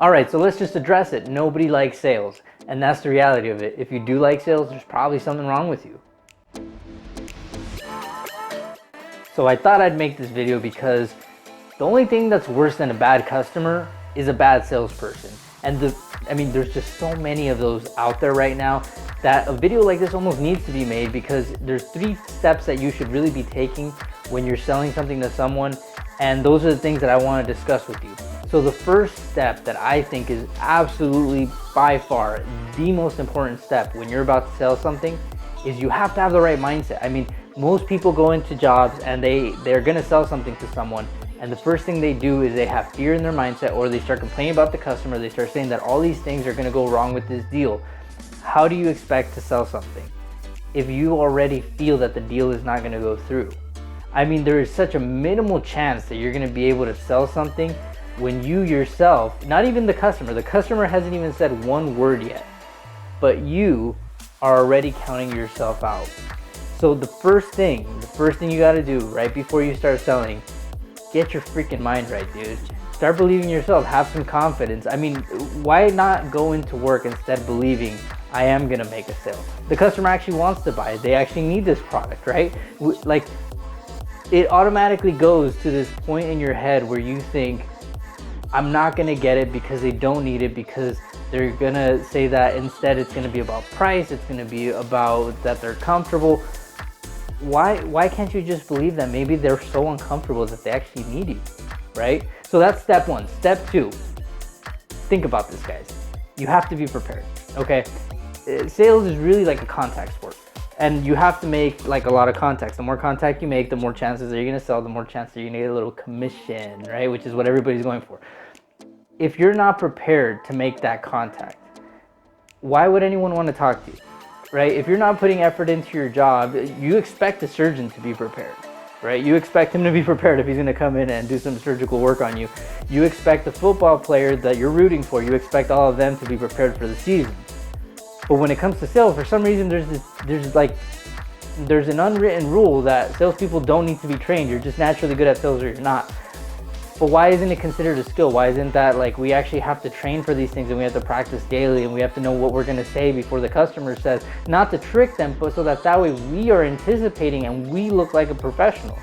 All right, so let's just address it. Nobody likes sales, and that's the reality of it. If you do like sales, there's probably something wrong with you. So I thought I'd make this video because the only thing that's worse than a bad customer is a bad salesperson. And there's just so many of those out there right now that a video like this almost needs to be made, because there's 3 steps that you should really be taking when you're selling something to someone. And those are the things that I want to discuss with you. So the first step that I think is absolutely by far the most important step when you're about to sell something is you have to have the right mindset. I mean, most people go into jobs and they're gonna sell something to someone, and the first thing they do is they have fear in their mindset, or they start complaining about the customer. They start saying that all these things are gonna go wrong with this deal. How do you expect to sell something if you already feel that the deal is not gonna go through? I mean, there is such a minimal chance that you're gonna be able to sell something when you yourself, not even the customer hasn't even said one word yet, but you are already counting yourself out. So the first thing you gotta do right before you start selling, get your freaking mind right, dude. Start believing in yourself, have some confidence. I mean, why not go into work instead believing I am gonna make a sale? The customer actually wants to buy it. They actually need this product, right? Like, it automatically goes to this point in your head where you think, I'm not gonna get it because they don't need it, because they're gonna say that instead it's gonna be about price, it's gonna be about that they're comfortable. Why can't you just believe that maybe they're so uncomfortable that they actually need you, right? So that's step 1. Step 2, think about this, guys. You have to be prepared, okay? Sales is really like a contact sport, and you have to make like a lot of contacts. The more contact you make, the more chances that you're gonna sell, the more chances you're gonna get a little commission, right? Which is what everybody's going for. If you're not prepared to make that contact, why would anyone want to talk to you, right? If you're not putting effort into your job, you expect the surgeon to be prepared, right? You expect him to be prepared if he's going to come in and do some surgical work on you. You expect the football player that you're rooting for, you expect all of them to be prepared for the season. But when it comes to sales, for some reason, there's an unwritten rule that salespeople don't need to be trained. You're just naturally good at sales, or you're not. But why isn't it considered a skill? Why isn't that like we actually have to train for these things, and we have to practice daily, and we have to know what we're going to say before the customer says, not to trick them, but so that way we are anticipating and we look like a professional,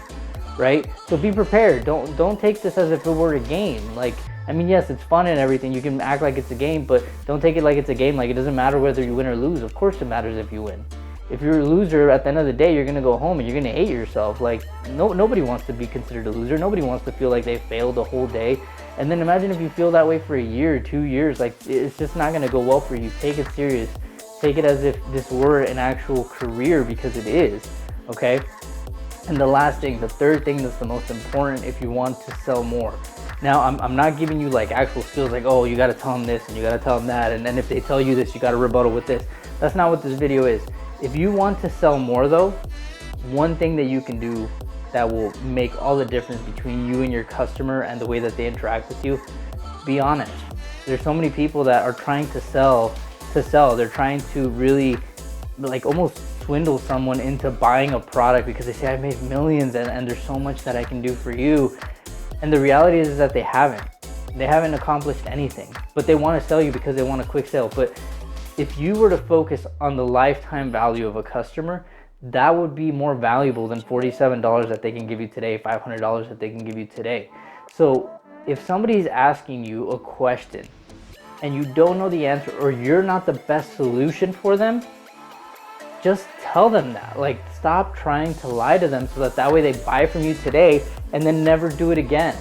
right? So be prepared. Don't take this as if it were a game. Like, I mean, yes, it's fun and everything. You can act like it's a game, but don't take it like it's a game. Like, it doesn't matter whether you win or lose. Of course it matters if you win. If you're a loser, at the end of the day, you're gonna go home and you're gonna hate yourself. Like, nobody wants to be considered a loser. Nobody wants to feel like they failed the whole day. And then imagine if you feel that way for a year, 2 years. Like, it's just not gonna go well for you. Take it serious. Take it as if this were an actual career, because it is, okay? And the last thing, the third thing that's the most important if you want to sell more. Now, I'm not giving you like actual skills like, oh, you gotta tell them this and you gotta tell them that, and then if they tell you this, you gotta rebuttal with this. That's not what this video is. If you want to sell more though, one thing that you can do that will make all the difference between you and your customer and the way that they interact with you, be honest. There's so many people that are trying to sell. They're trying to really like almost swindle someone into buying a product because they say, I made millions and there's so much that I can do for you. And the reality is that they haven't accomplished anything, but they want to sell you because they want a quick sale. But if you were to focus on the lifetime value of a customer, that would be more valuable than $47 that they can give you today, $500 that they can give you today. So if somebody's asking you a question and you don't know the answer, or you're not the best solution for them, just tell them that. Like, stop trying to lie to them so that way they buy from you today and then never do it again.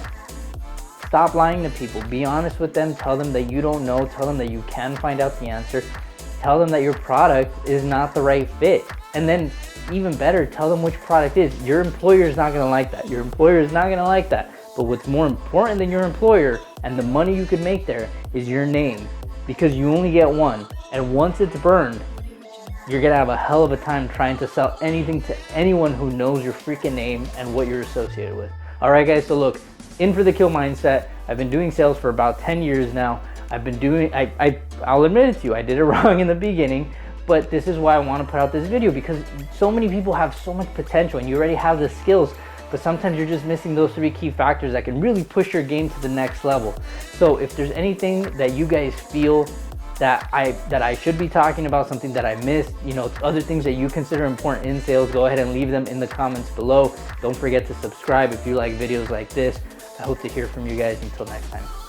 Stop lying to people. Be honest with them. Tell them that you don't know. Tell them that you can find out the answer. Tell them that your product is not the right fit. And then even better, tell them which product is. Your employer is not going to like that. Your employer is not going to like that. But what's more important than your employer and the money you could make there is your name, because you only get one. And once it's burned, you're going to have a hell of a time trying to sell anything to anyone who knows your freaking name and what you're associated with. All right, guys. So look, in for the kill mindset. I've been doing sales for about 10 years now. I'll admit it to you, I did it wrong in the beginning, but this is why I want to put out this video, because so many people have so much potential and you already have the skills. but sometimes you're just missing those 3 key factors that can really push your game to the next level. So if there's anything that you guys feel that I should be talking about, something that I missed, you know, other things that you consider important in sales, go ahead and leave them in the comments below. Don't forget to subscribe if you like videos like this. I hope to hear from you guys. Until next time.